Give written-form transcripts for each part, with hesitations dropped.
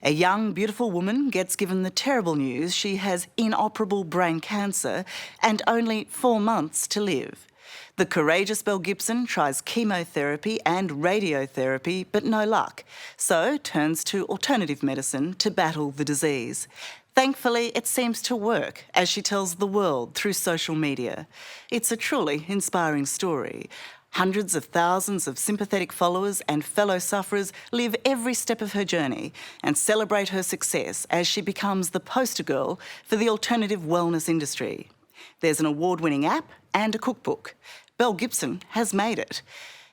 A young, beautiful woman gets given the terrible news she has inoperable brain cancer and only 4 months to live. The courageous Belle Gibson tries chemotherapy and radiotherapy, but no luck, so turns to alternative medicine to battle the disease. Thankfully, it seems to work, as she tells the world through social media. It's a truly inspiring story. Hundreds of thousands of sympathetic followers and fellow sufferers live every step of her journey and celebrate her success as she becomes the poster girl for the alternative wellness industry. There's an award-winning app and a cookbook. Belle Gibson has made it.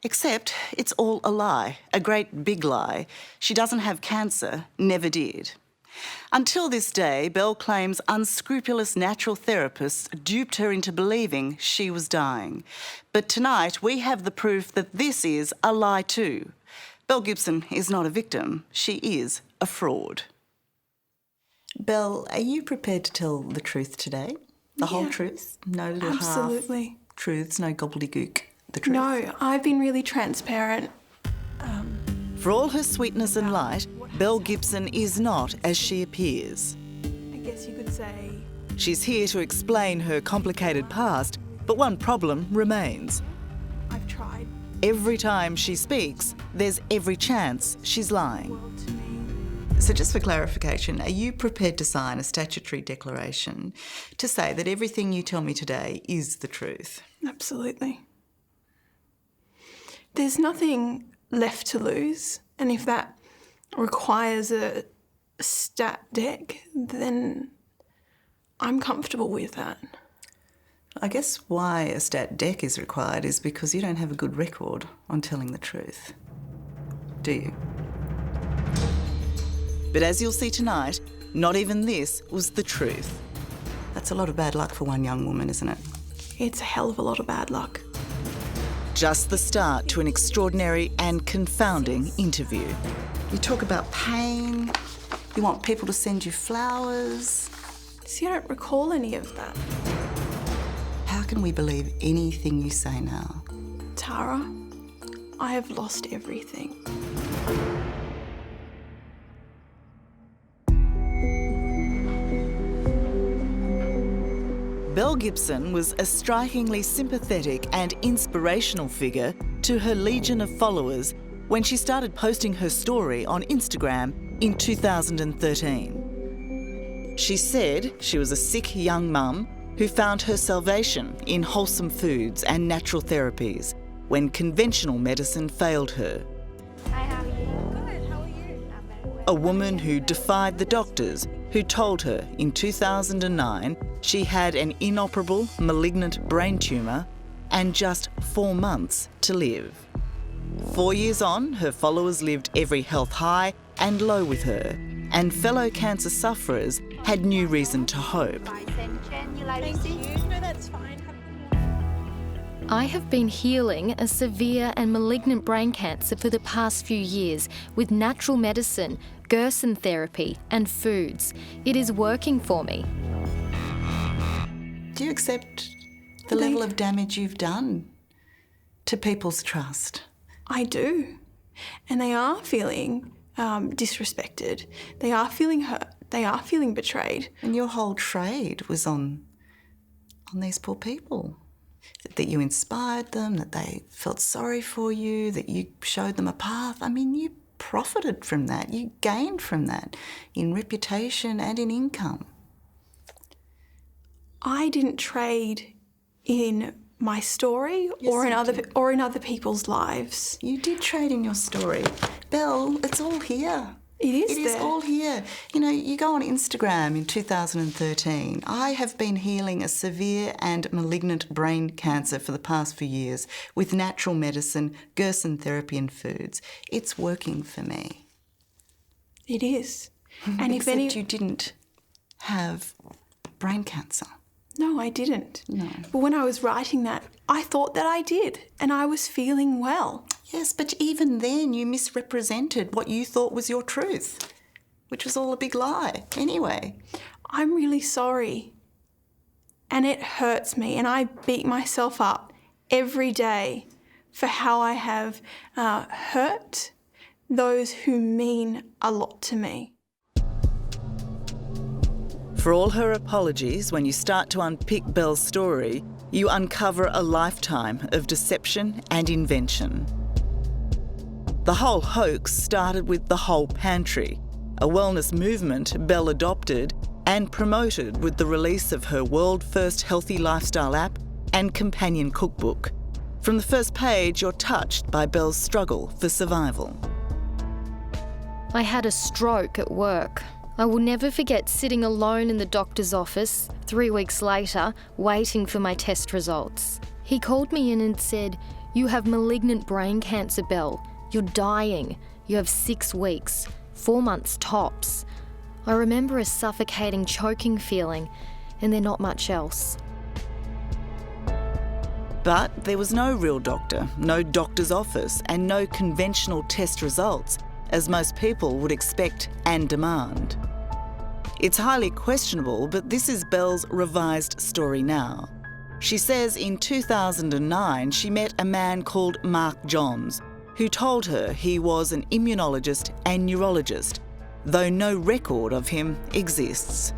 Except it's all a lie, a great big lie. She doesn't have cancer, never did. Until this day, Belle claims unscrupulous natural therapists duped her into believing she was dying. But tonight, we have the proof that this is a lie too. Belle Gibson is not a victim, she is a fraud. Belle, are you prepared to tell the truth today? The whole truth? No little absolutely. half truths, no gobbledygook, the truth? No, I've been really transparent. For all her sweetness and light, Belle Gibson is not as she appears. I guess you could say... She's here to explain her complicated past, but one problem remains. I've tried. Every time she speaks, there's every chance she's lying. Well, to me. So just for clarification, are you prepared to sign a statutory declaration to say that everything you tell me today is the truth? Absolutely. There's nothing left to lose, and if that requires a stat deck, then I'm comfortable with that. I guess why a stat deck is required is because you don't have a good record on telling the truth, do you? But as you'll see tonight, not even this was the truth. That's a lot of bad luck for one young woman, isn't it? It's a hell of a lot of bad luck. Just the start to an extraordinary and confounding interview. You talk about pain, you want people to send you flowers. See, I don't recall any of that. How can we believe anything you say now? Tara, I have lost everything. Belle Gibson was a strikingly sympathetic and inspirational figure to her legion of followers when she started posting her story on Instagram in 2013. She said she was a sick young mum who found her salvation in wholesome foods and natural therapies when conventional medicine failed her. Hi, how are you? Good, how are you? A woman who defied the doctors who told her in 2009 she had an inoperable malignant brain tumour and just 4 months to live. 4 years on, her followers lived every health high and low with her, and fellow cancer sufferers had new reason to hope. Thank you. No, that's fine. I have been healing a severe and malignant brain cancer for the past few years with natural medicine, Gerson therapy and foods. It is working for me. Do you accept the level of damage you've done to people's trust? I do. And they are feeling disrespected. They are feeling hurt. They are feeling betrayed. And your whole trade was on these poor people. That you inspired them, that they felt sorry for you, that you showed them a path. I mean, you profited from that. You gained from that in reputation and in income. I didn't trade in my story or in other people's lives. You did trade in your story. Belle, it's all here. It is It is all here. You know, you go on Instagram in 2013. I have been healing a severe and malignant brain cancer for the past few years with natural medicine, Gerson therapy and foods. It's working for me. It is. And Except you didn't have brain cancer. No, I didn't. No. But when I was writing that, I thought that I did, and I was feeling well. Yes, but even then you misrepresented what you thought was your truth, which was all a big lie anyway. I'm really sorry. And it hurts me, and I beat myself up every day for how I have hurt those who mean a lot to me. For all her apologies, when you start to unpick Belle's story, you uncover a lifetime of deception and invention. The whole hoax started with the whole pantry, a wellness movement Belle adopted and promoted with the release of her world-first healthy lifestyle app and companion cookbook. From the first page, you're touched by Belle's struggle for survival. I had a stroke at work. I will never forget sitting alone in the doctor's office 3 weeks later, waiting for my test results. He called me in and said, "You have malignant brain cancer, Belle. You're dying. You have 6 weeks, 4 months tops." I remember a suffocating, choking feeling, and then not much else. But there was no real doctor, no doctor's office, and no conventional test results, as most people would expect and demand. It's highly questionable, but this is Belle's revised story now. She says in 2009 she met a man called Mark Johns, who told her he was an immunologist and neurologist, though no record of him exists.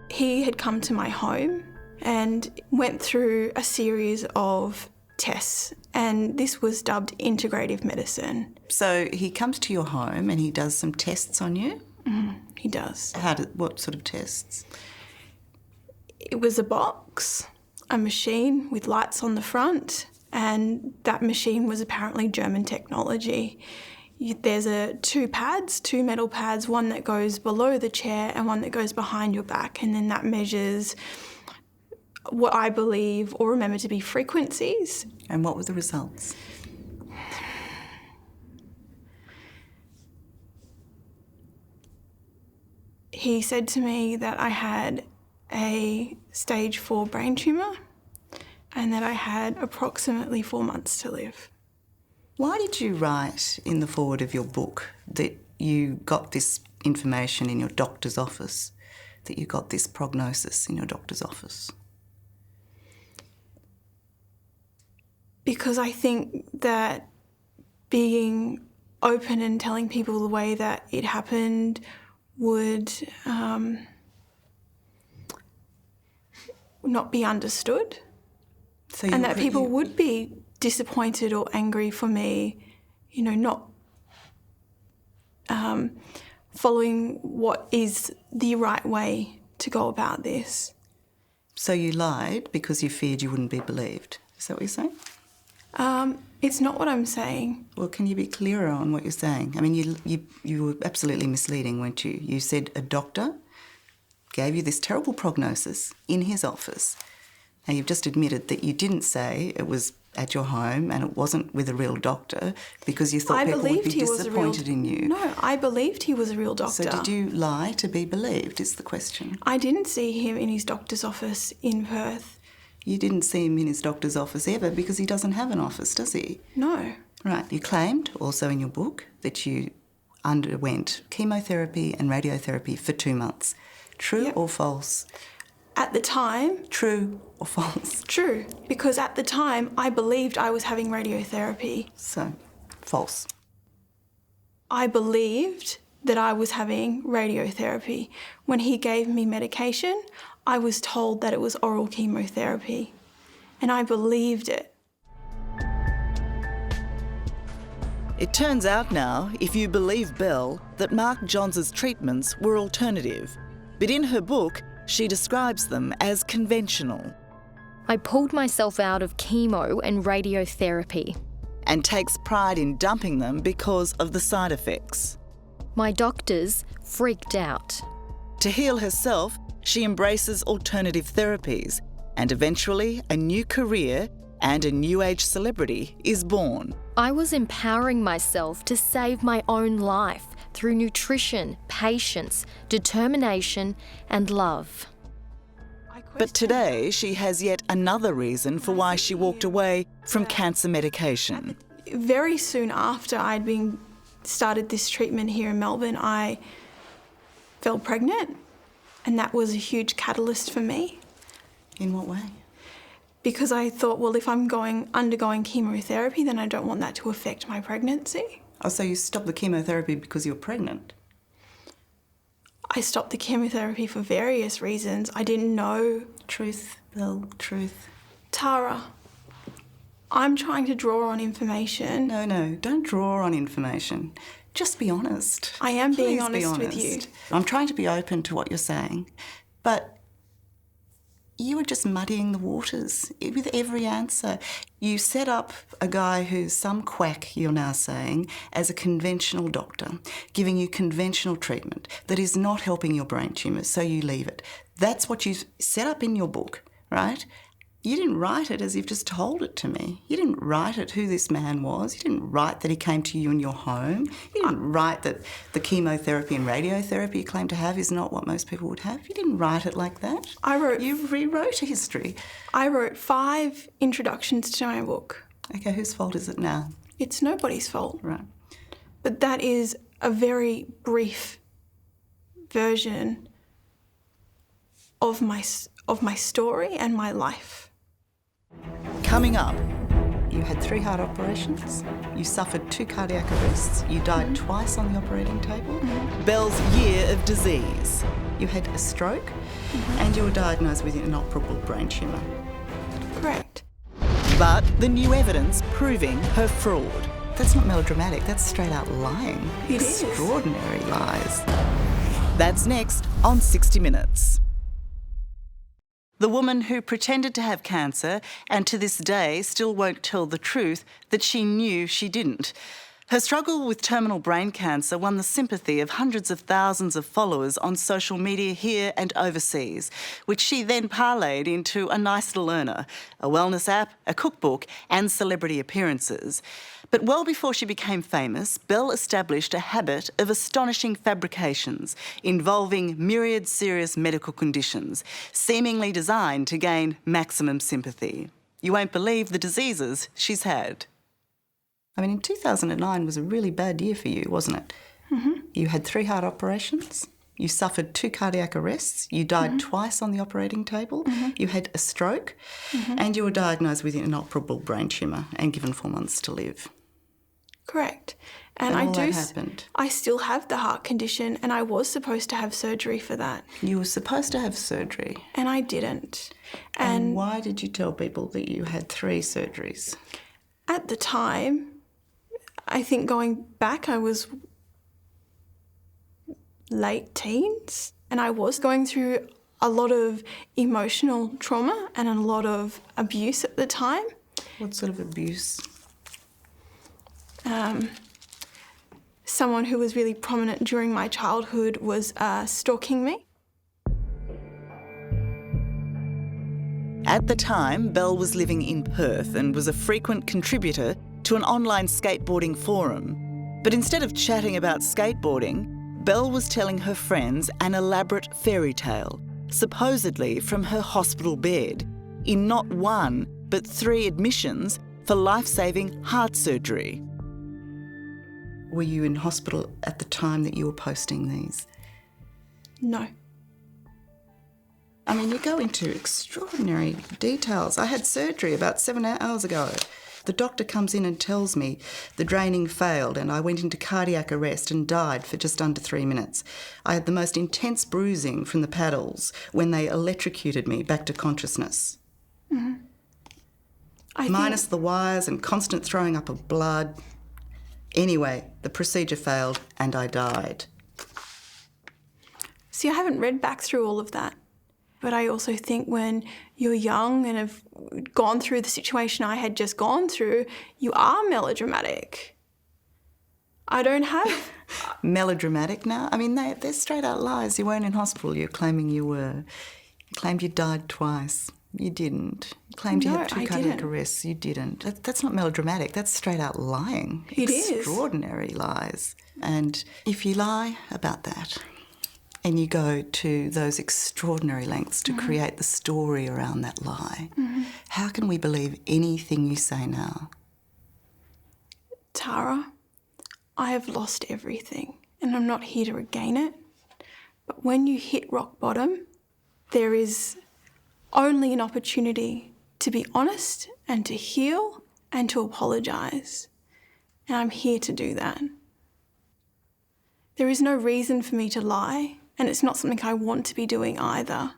He had come to my home and went through a series of tests, and this was dubbed integrative medicine. So he comes to your home and he does some tests on you? He does. What sort of tests? It was a box, a machine with lights on the front, and that machine was apparently German technology. There's two metal pads, one that goes below the chair and one that goes behind your back, and then that measures what I believe or remember to be frequencies. And what were the results? He said to me that I had a stage 4 brain tumour and that I had approximately 4 months to live. Why did you write in the foreword of your book that you got this information in your doctor's office, that you got this prognosis in your doctor's office? Because I think that being open and telling people the way that it happened would not be understood, and that people would be disappointed or angry for me, not following what is the right way to go about this. So you lied because you feared you wouldn't be believed. Is that what you're saying? It's not what I'm saying. Well, can you be clearer on what you're saying? I mean, you were absolutely misleading, weren't you? You said a doctor gave you this terrible prognosis in his office. Now, you've just admitted that you didn't say it was at your home and it wasn't with a real doctor because you thought people would be disappointed in you. No, I believed he was a real doctor. So did you lie to be believed, is the question. I didn't see him in his doctor's office in Perth. You didn't see him in his doctor's office ever because he doesn't have an office, does he? No. Right. You claimed also in your book that you underwent chemotherapy and radiotherapy for 2 months. True or false? At the time... True or false? True, because at the time I believed I was having radiotherapy. So, false. I believed that I was having radiotherapy. When he gave me medication, I was told that it was oral chemotherapy, and I believed it. It turns out now, if you believe Belle, that Mark Johns' treatments were alternative. But in her book, she describes them as conventional. I pulled myself out of chemo and radiotherapy. And takes pride in dumping them because of the side effects. My doctors freaked out. To heal herself, she embraces alternative therapies, and eventually a new career and a new age celebrity is born. I was empowering myself to save my own life through nutrition, patience, determination, and love. But today she has yet another reason for why she walked away from cancer medication. Very soon after I'd started this treatment here in Melbourne, I fell pregnant, and that was a huge catalyst for me. In what way? Because I thought, well, if I'm undergoing chemotherapy, then I don't want that to affect my pregnancy. Oh, so you stopped the chemotherapy because you were pregnant? I stopped the chemotherapy for various reasons. I didn't know. Truth, Belle, truth. Tara, I'm trying to draw on information. No, don't draw on information. Just be honest. I am being Please be honest with you. I'm trying to be open to what you're saying, but you were just muddying the waters with every answer. You set up a guy who's some quack, you're now saying, as a conventional doctor, giving you conventional treatment that is not helping your brain tumours, so you leave it. That's what you set up in your book, right? You didn't write it as you've just told it to me. You didn't write it who this man was. You didn't write that he came to you in your home. You didn't write that the chemotherapy and radiotherapy you claim to have is not what most people would have. You didn't write it like that. You rewrote history. I wrote 5 introductions to my book. Okay, whose fault is it now? It's nobody's fault. Right. But that is a very brief version of my story and my life. Coming up, you had 3 heart operations, you suffered 2 cardiac arrests, you died twice on the operating table, Belle's year of disease. You had a stroke and you were diagnosed with an inoperable brain tumour. Correct. But the new evidence proving her fraud. That's not melodramatic, that's straight out lying. It is. Extraordinary lies. That's next on 60 Minutes. The woman who pretended to have cancer and to this day still won't tell the truth that she knew she didn't. Her struggle with terminal brain cancer won the sympathy of hundreds of thousands of followers on social media here and overseas, which she then parlayed into a nice little earner, a wellness app, a cookbook and celebrity appearances. But well before she became famous, Belle established a habit of astonishing fabrications involving myriad serious medical conditions, seemingly designed to gain maximum sympathy. You won't believe the diseases she's had. I mean, in 2009 was a really bad year for you, wasn't it? Mm-hmm. You had 3 heart operations, you suffered 2 cardiac arrests, you died twice on the operating table, you had a stroke, and you were diagnosed with an inoperable brain tumour and given 4 months to live. Correct. And all that happened. I still have the heart condition and I was supposed to have surgery for that. You were supposed to have surgery. And I didn't. And why did you tell people that you had 3 surgeries? At the time, I think going back, I was late teens and I was going through a lot of emotional trauma and a lot of abuse at the time. What sort of abuse? Someone who was really prominent during my childhood was stalking me. At the time, Belle was living in Perth and was a frequent contributor to an online skateboarding forum. But instead of chatting about skateboarding, Belle was telling her friends an elaborate fairy tale, supposedly from her hospital bed, in not 1 but 3 admissions for life-saving heart surgery. Were you in hospital at the time that you were posting these? No. I mean, you go into extraordinary details. I had surgery about 7 hours ago. The doctor comes in and tells me the draining failed and I went into cardiac arrest and died for just under 3 minutes. I had the most intense bruising from the paddles when they electrocuted me back to consciousness. Minus the wires and constant throwing up of blood. Anyway, the procedure failed and I died. See, I haven't read back through all of that. But I also think when you're young and have gone through the situation I had just gone through, you are melodramatic. I don't have... Melodramatic now? I mean, they're straight out lies. You weren't in hospital. You're claiming you were. You claimed you died twice. You didn't. You claimed you had 2 cardiac arrests. You didn't. That's not melodramatic. That's straight out lying. It is. Extraordinary lies. And if you lie about that and you go to those extraordinary lengths to create the story around that lie, how can we believe anything you say now? Tara, I have lost everything and I'm not here to regain it. But when you hit rock bottom, there is only an opportunity to be honest and to heal and to apologise. And I'm here to do that. There is no reason for me to lie and it's not something I want to be doing either.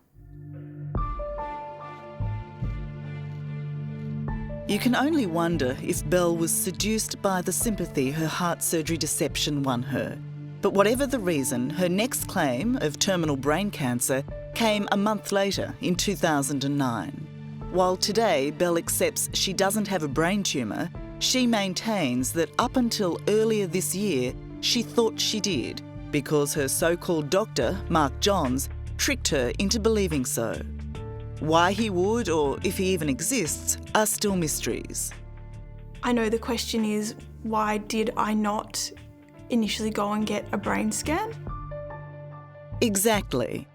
You can only wonder if Belle was seduced by the sympathy her heart surgery deception won her. But whatever the reason, her next claim of terminal brain cancer came a month later in 2009. While today Belle accepts she doesn't have a brain tumour, she maintains that up until earlier this year, she thought she did because her so-called doctor, Mark Johns, tricked her into believing so. Why he would, or if he even exists, are still mysteries. I know the question is, why did I not initially go and get a brain scan? Exactly.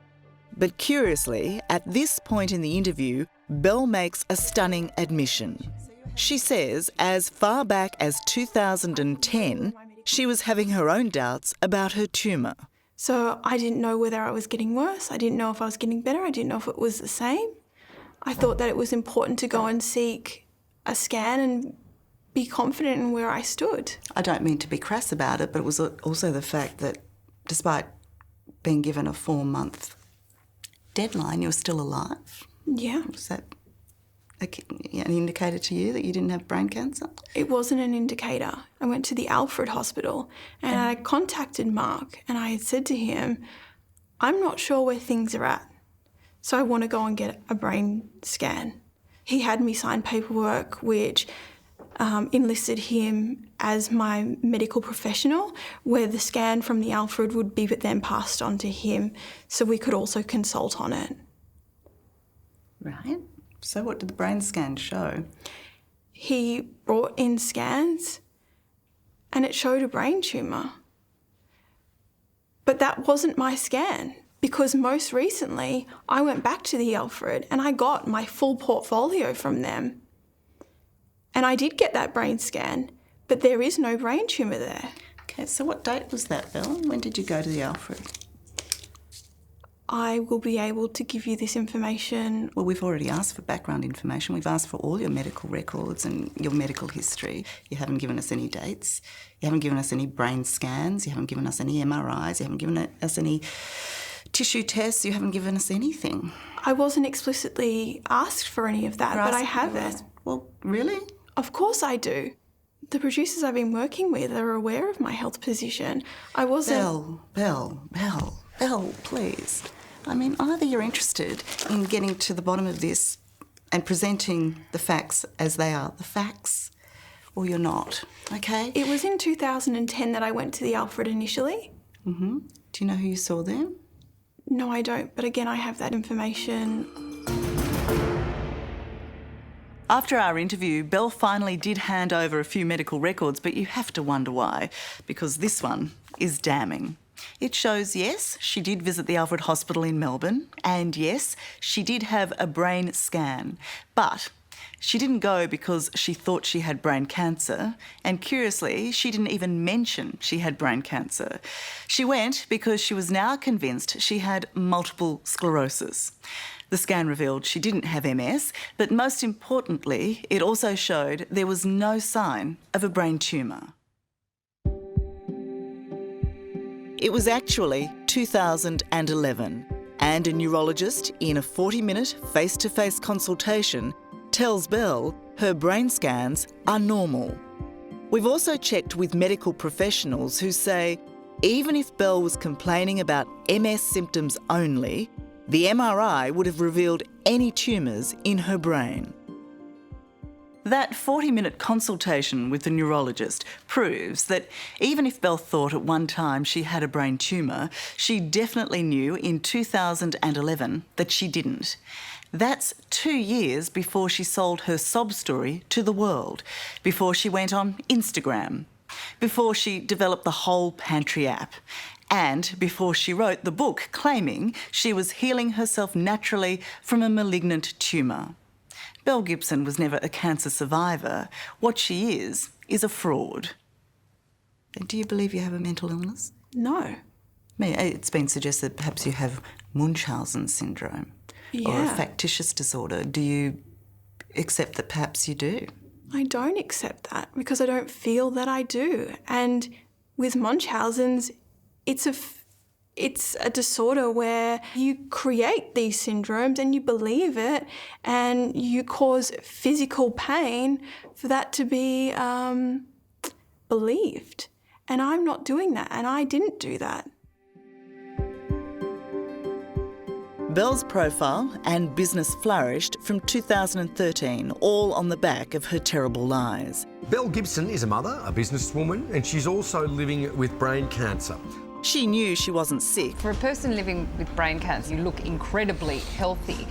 But curiously, at this point in the interview, Belle makes a stunning admission. She says as far back as 2010, she was having her own doubts about her tumour. So I didn't know whether I was getting worse. I didn't know if I was getting better. I didn't know if it was the same. I thought that it was important to go and seek a scan and be confident in where I stood. I don't mean to be crass about it, but it was also the fact that despite being given a 4-month deadline, you were still alive. Yeah. Was that an indicator to you that you didn't have brain cancer? It wasn't an indicator. I went to the Alfred Hospital and I contacted Mark and I had said to him, I'm not sure where things are at, so I want to go and get a brain scan. He had me sign paperwork which enlisted him as my medical professional, where the scan from the Alfred would be then passed on to him so we could also consult on it. Right. So what did the brain scan show? He brought in scans and it showed a brain tumour. But that wasn't my scan, because most recently I went back to the Alfred and I got my full portfolio from them. And I did get that brain scan, but there is no brain tumour there. Okay, so what date was that, Belle? When did you go to the Alfred? I will be able to give you this information. Well, we've already asked for background information. We've asked for all your medical records and your medical history. You haven't given us any dates. You haven't given us any brain scans. You haven't given us any MRIs. You haven't given us any tissue tests. You haven't given us anything. I wasn't explicitly asked for any of that, but I have it. Well, really? Of course I do. The producers I've been working with are aware of my health position. I wasn't... Belle, please. I mean, either you're interested in getting to the bottom of this and presenting the facts as they are, the facts, or you're not, okay? It was in 2010 that I went to the Alfred initially. Mm-hmm. Do you know who you saw there? No, I don't, but again, I have that information. After our interview, Belle finally did hand over a few medical records, but you have to wonder why, because this one is damning. It shows, yes, she did visit the Alfred Hospital in Melbourne, and yes, she did have a brain scan, but she didn't go because she thought she had brain cancer, and curiously, she didn't even mention she had brain cancer. She went because she was now convinced she had multiple sclerosis. The scan revealed she didn't have MS, but most importantly, it also showed there was no sign of a brain tumour. It was actually 2011, and a neurologist in a 40-minute face-to-face consultation tells Belle her brain scans are normal. We've also checked with medical professionals who say even if Belle was complaining about MS symptoms only, the MRI would have revealed any tumours in her brain. That 40-minute consultation with the neurologist proves that even if Belle thought at one time she had a brain tumour, she definitely knew in 2011 that she didn't. That's 2 years before she sold her sob story to the world, before she went on Instagram, before she developed the whole pantry app, and before she wrote the book claiming she was healing herself naturally from a malignant tumour. Belle Gibson was never a cancer survivor. What she is a fraud. Do you believe you have a mental illness? No. It's been suggested perhaps you have Munchausen syndrome or a factitious disorder. Do you accept that perhaps you do? I don't accept that because I don't feel that I do. And with Munchausen's, it's It's a disorder where you create these syndromes and you believe it and you cause physical pain for that to be believed. And I'm not doing that, and I didn't do that. Belle's profile and business flourished from 2013, all on the back of her terrible lies. Belle Gibson is a mother, a businesswoman, and she's also living with brain cancer. She knew she wasn't sick. For a person living with brain cancer, you look incredibly healthy.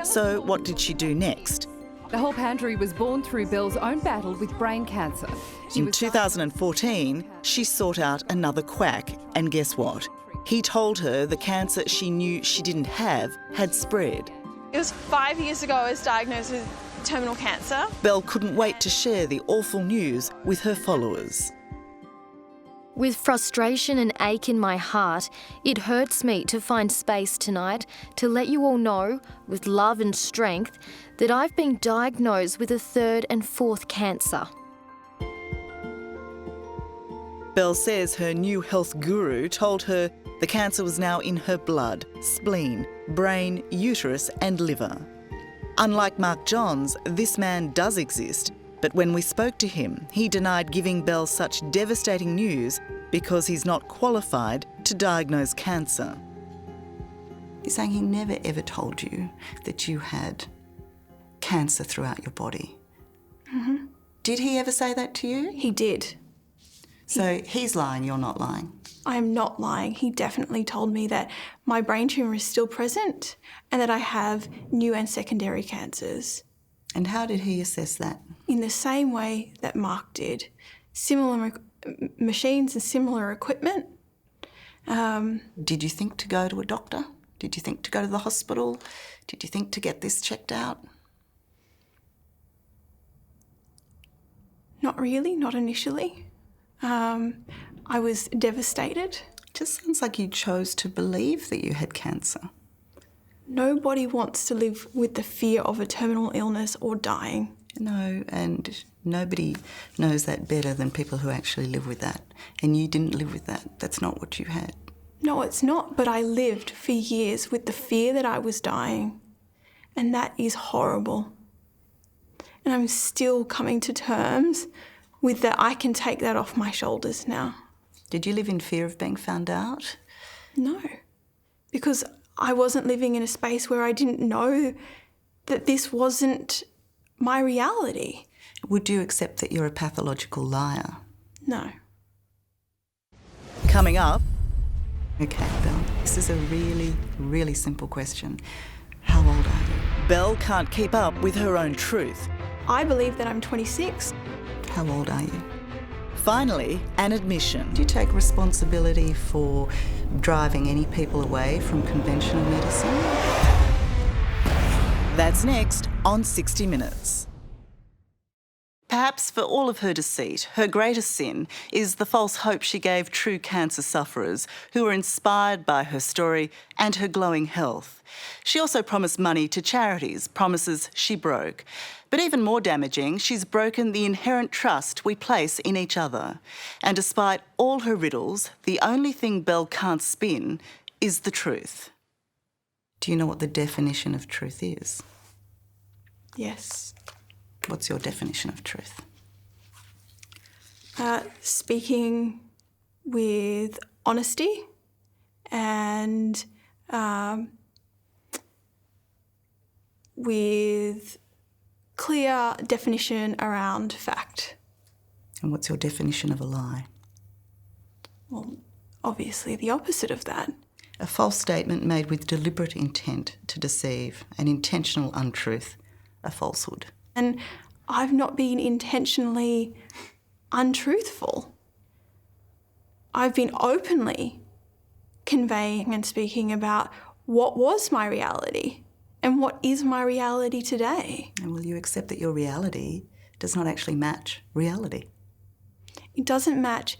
So what did she do next? The whole pantry was born through Belle's own battle with brain cancer. In 2014, she sought out another quack, and guess what? He told her the cancer she knew she didn't have had spread. It was 5 years ago I was diagnosed with terminal cancer. Belle couldn't wait to share the awful news with her followers. With frustration and ache in my heart, it hurts me to find space tonight to let you all know, with love and strength, that I've been diagnosed with a 3rd and 4th cancer. Belle says her new health guru told her the cancer was now in her blood, spleen, brain, uterus and liver. Unlike Mark Johns, this man does exist, but when we spoke to him, he denied giving Belle such devastating news because he's not qualified to diagnose cancer. You're saying he never ever told you that you had cancer throughout your body? Mm-hmm. Did he ever say that to you? He did. So he's lying, you're not lying? I am not lying. He definitely told me that my brain tumour is still present and that I have new and secondary cancers. And how did he assess that? In the same way that Mark did. Similar machines and similar equipment. Did you think to go to a doctor? Did you think to go to the hospital? Did you think to get this checked out? Not really, not initially. I was devastated. Just sounds like you chose to believe that you had cancer. Nobody wants to live with the fear of a terminal illness or dying. No, and nobody knows that better than people who actually live with that. And you didn't live with that. That's not what you had. No, it's not, but I lived for years with the fear that I was dying. And that is horrible. And I'm still coming to terms with that. I can take that off my shoulders now. Did you live in fear of being found out? No, because I wasn't living in a space where I didn't know that this wasn't my reality. Would you accept that you're a pathological liar? No. Coming up... Okay, Belle, this is a really, really simple question. How old are you? Belle can't keep up with her own truth. I believe that I'm 26. How old are you? Finally, an admission. Do you take responsibility for driving any people away from conventional medicine? That's next on 60 Minutes. Perhaps for all of her deceit, her greatest sin is the false hope she gave true cancer sufferers who were inspired by her story and her glowing health. She also promised money to charities, promises she broke. But even more damaging, she's broken the inherent trust we place in each other. And despite all her riddles, the only thing Belle can't spin is the truth. Do you know what the definition of truth is? Yes. What's your definition of truth? Speaking with honesty and with clear definition around fact. And what's your definition of a lie? Well, obviously the opposite of that. A false statement made with deliberate intent to deceive, an intentional untruth, a falsehood. And I've not been intentionally untruthful. I've been openly conveying and speaking about what was my reality and what is my reality today. And will you accept that your reality does not actually match reality? It doesn't match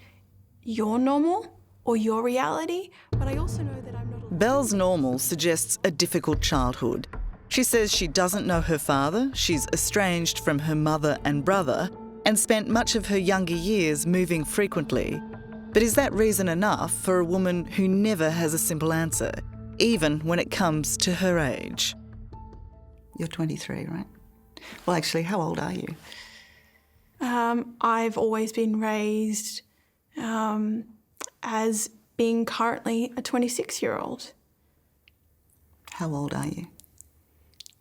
your normal or your reality, but I also know that I'm not... Belle's normal suggests a difficult childhood. She says she doesn't know her father, she's estranged from her mother and brother, and spent much of her younger years moving frequently. But is that reason enough for a woman who never has a simple answer, even when it comes to her age? You're 23, right? Well, actually, how old are you? I've always been raised as being currently a 26-year-old. How old are you?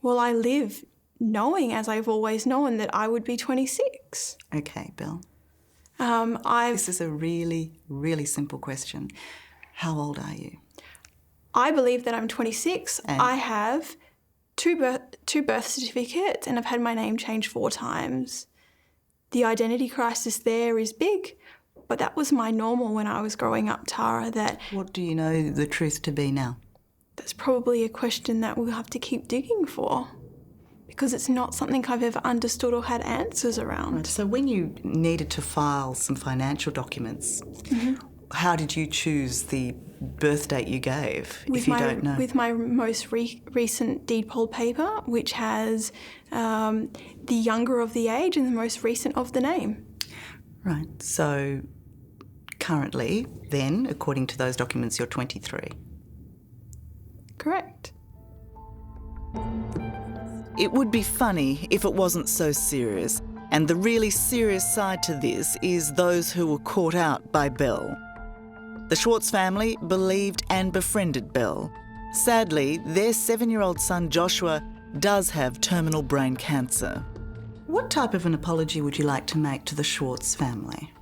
Well, I live knowing, as I've always known, that I would be 26. Okay, Belle. I've This is a really, really simple question. How old are you? I believe that I'm 26. And? I have two birth certificates and I've had my name changed 4 times. The identity crisis there is big, but that was my normal when I was growing up, Tara. That What do you know the truth to be now? that's probably a question that we'll have to keep digging for, because it's not something I've ever understood or had answers around. So when you needed to file some financial documents, how did you choose the birth date you gave, if you don't know? With my most recent deed poll paper, which has the younger of the age and the most recent of the name. Right, so currently, then, according to those documents, you're 23. Correct. It would be funny if it wasn't so serious, and the really serious side to this is those who were caught out by Belle. The Schwartz family believed and befriended Belle. Sadly, their 7-year-old son Joshua does have terminal brain cancer. What type of an apology would you like to make to the Schwartz family?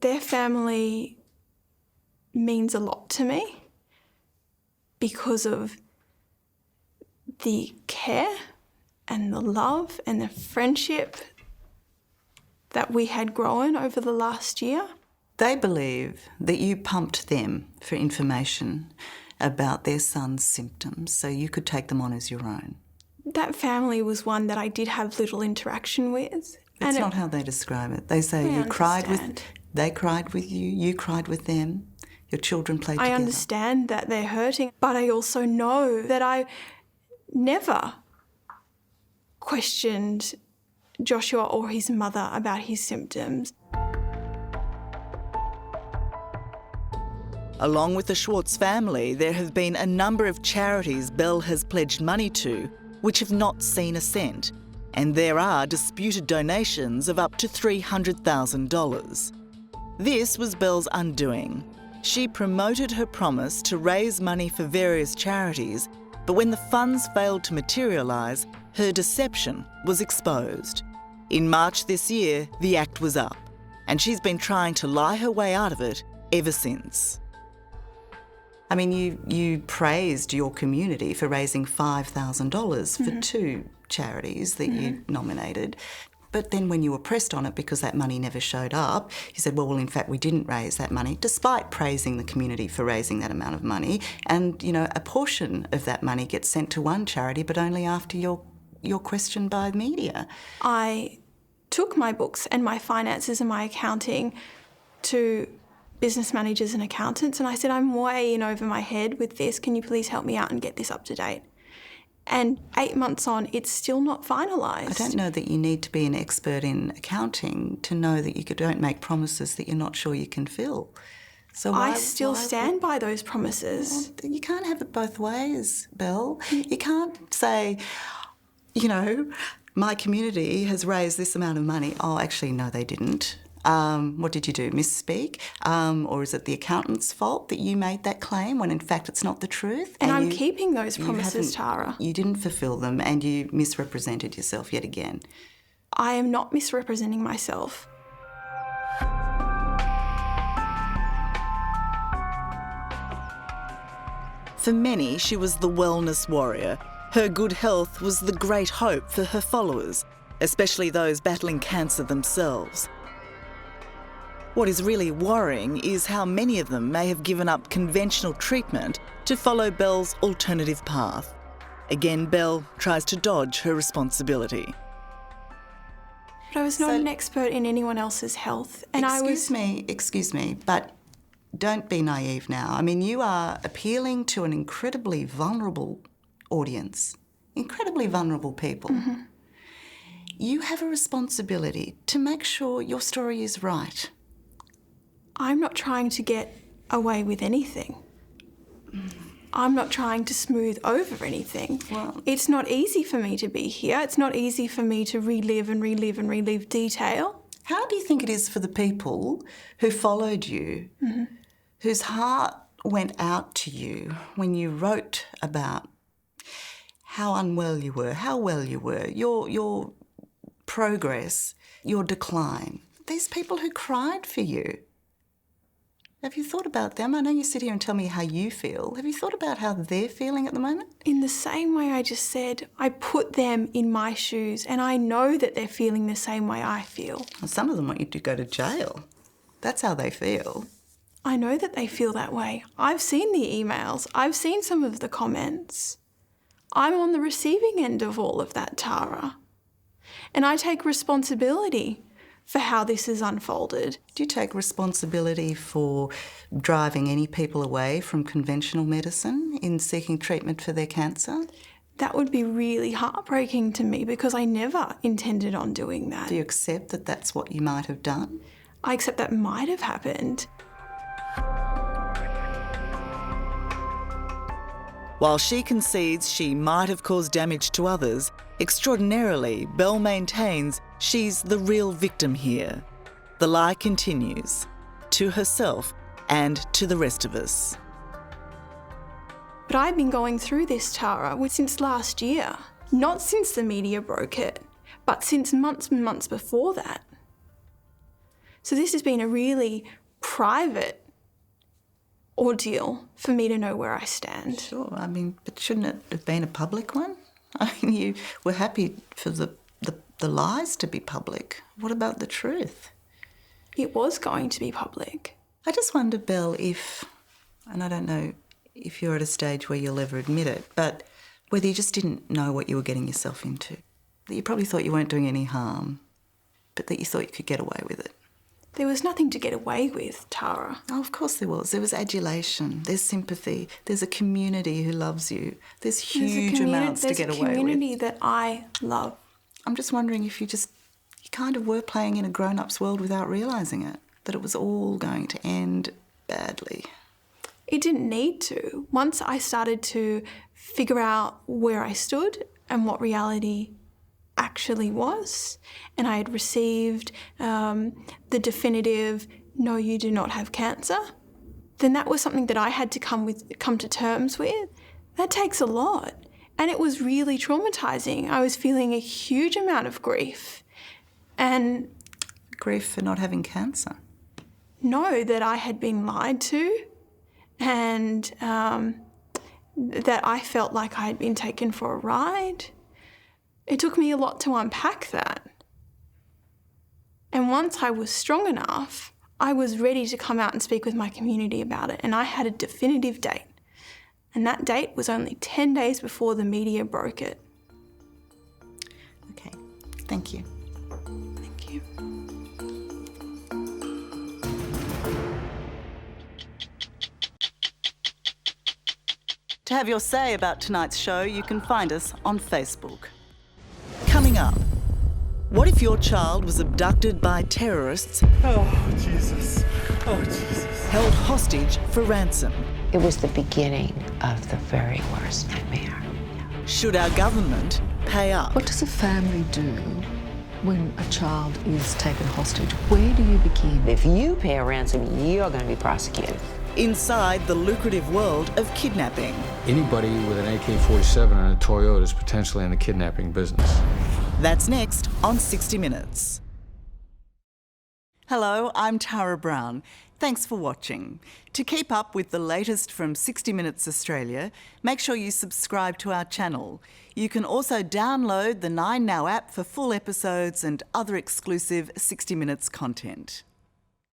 Their family means a lot to me because of the care and the love and the friendship that we had grown over the last year. They believe that you pumped them for information about their son's symptoms so you could take them on as your own. That family was one that I did have little interaction with. That's not how they describe it. They say you cried with, understand. they cried with you cried with them, your children played together. I understand that they're hurting, but I also know that I never questioned Joshua or his mother about his symptoms. Along with the Schwartz family, there have been a number of charities Belle has pledged money to which have not seen a cent, and there are disputed donations of up to $300,000. This was Belle's undoing. She promoted her promise to raise money for various charities, but when the funds failed to materialise, her deception was exposed. In March this year, the act was up, and she's been trying to lie her way out of it ever since. I mean, you praised your community for raising $5,000 for 2 charities that you nominated. But then when you were pressed on it because that money never showed up, you said, well, in fact, we didn't raise that money, despite praising the community for raising that amount of money. And, you know, a portion of that money gets sent to one charity, but only after you're questioned by the media. I took my books and my finances and my accounting to business managers and accountants, and I said, I'm way in over my head with this. Can you please help me out and get this up to date? And 8 months on, it's still not finalised. I don't know that you need to be an expert in accounting to know that you don't make promises that you're not sure you can fill. So I still stand by those promises. Well, you can't have it both ways, Belle. You can't say, you know, my community has raised this amount of money. Oh, actually, no, they didn't. What did you do, misspeak? Or is it the accountant's fault that you made that claim when in fact it's not the truth? And I'm keeping those promises, Tara. You didn't fulfil them and you misrepresented yourself yet again. I am not misrepresenting myself. For many, she was the wellness warrior. Her good health was the great hope for her followers, especially those battling cancer themselves. What is really worrying is how many of them may have given up conventional treatment to follow Belle's alternative path. Again, Belle tries to dodge her responsibility. But I was not an expert in anyone else's health. And Excuse me, but don't be naive now. I mean, you are appealing to an incredibly vulnerable audience, incredibly vulnerable people. You have a responsibility to make sure your story is right. I'm not trying to get away with anything. I'm not trying to smooth over anything. Well- It's not easy for me to be here. It's not easy for me to relive detail. How do you think it is for the people who followed you, whose heart went out to you when you wrote about how unwell you were, how well you were, your progress, your decline? These people who cried for you. Have you thought about them? I know you sit here and tell me how you feel. Have you thought about how they're feeling at the moment? In the same way I just said, I put them in my shoes and I know that they're feeling the same way I feel. Well, some of them want you to go to jail. That's how they feel. I know that they feel that way. I've seen the emails. I've seen some of the comments. I'm on the receiving end of all of that, Tara. And I take responsibility for how this has unfolded. Do you take responsibility for driving any people away from conventional medicine in seeking treatment for their cancer? That would be really heartbreaking to me because I never intended on doing that. Do you accept that that's what you might have done? I accept that might have happened. While she concedes she might have caused damage to others, extraordinarily, Belle maintains she's the real victim here. The lie continues, to herself and to the rest of us. But I've been going through this, Tara, since last year. Not since the media broke it, but since months and months before that. So this has been a really private ordeal for me to know where I stand. Sure, but shouldn't it have been a public one? You were happy for the lies to be public. What about the truth? It was going to be public. I just wonder, Belle, and I don't know if you're at a stage where you'll ever admit it, but whether you just didn't know what you were getting yourself into. That you probably thought you weren't doing any harm, but that you thought you could get away with it. There was nothing to get away with, Tara. Oh, of course there was. There was adulation, there's sympathy, there's a community who loves you. There's huge amounts to get away with. There's a community that I love. I'm just wondering if you kind of were playing in a grown-up's world without realising it, that it was all going to end badly. It didn't need to. Once I started to figure out where I stood and what reality actually was, and I had received the definitive, no, you do not have cancer, then that was something that I had to come to terms with. That takes a lot. And it was really traumatising. I was feeling a huge amount of grief. And grief for not having cancer? No, that I had been lied to and that I felt like I had been taken for a ride. It took me a lot to unpack that. And once I was strong enough, I was ready to come out and speak with my community about it. And I had a definitive date. And that date was only 10 days before the media broke it. Okay, thank you. Thank you. To have your say about tonight's show, you can find us on Facebook. Coming up, what if your child was abducted by terrorists? Oh, Jesus. Oh, Jesus. Held hostage for ransom? It was the beginning of the very worst nightmare. Should our government pay up? What does a family do when a child is taken hostage? Where do you begin? If you pay a ransom, you're going to be prosecuted. Inside the lucrative world of kidnapping. Anybody with an AK-47 and a Toyota is potentially in the kidnapping business. That's next on 60 Minutes. Hello, I'm Tara Brown. Thanks for watching. To keep up with the latest from 60 Minutes Australia, make sure you subscribe to our channel. You can also download the 9Now app for full episodes and other exclusive 60 Minutes content.